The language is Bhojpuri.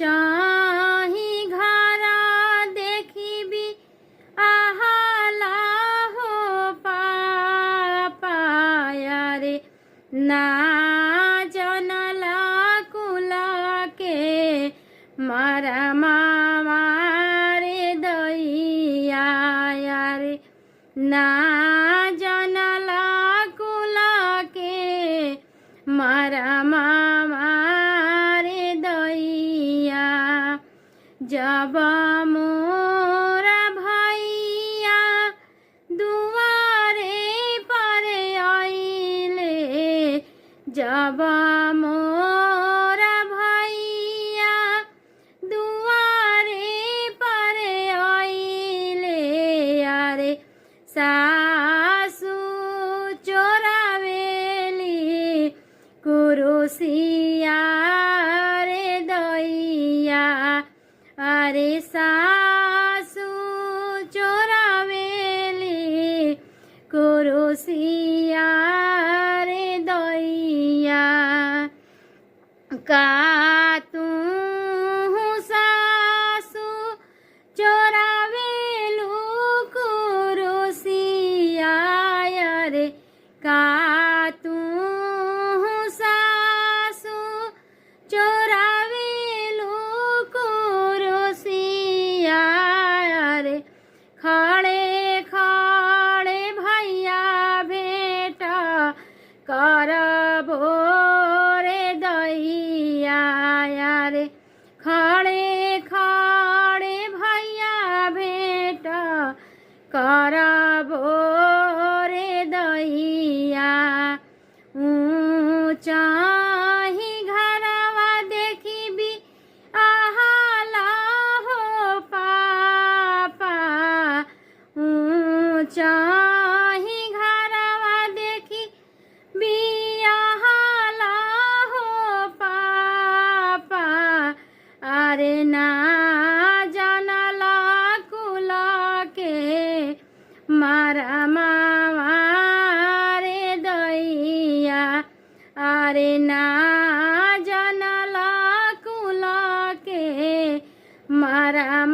चाही घरा देखिबी आहाला हो पाया रे ना जनला कुला के मारा मामा रे दैया रे ना जनला कुला के मारा मामा रे दैया जब मोरा भैया दुआरे पर आइले जब मोरा भैया दुआरे पर आइले अरे सासू चोरावेली कुरुसिया रे दैया अरे सासू चोरावेली कुरुसिया रे दैया का तू सासू चोरावेलू कुरुसिया रे का तू सासू चोरावेलू कुरुसिया रे खड़े खड़े भैया भेट करबो रे दैया रे खड़े खड़े भैया भेट करबो रे दैया चाही घरवा देखिबी आहाला हो पापा चाही घरवा देखी बियाहाला हो पापा अरे ना जानला कुला के मारा मामा रे दैया अरे ना जानला कुला के मारा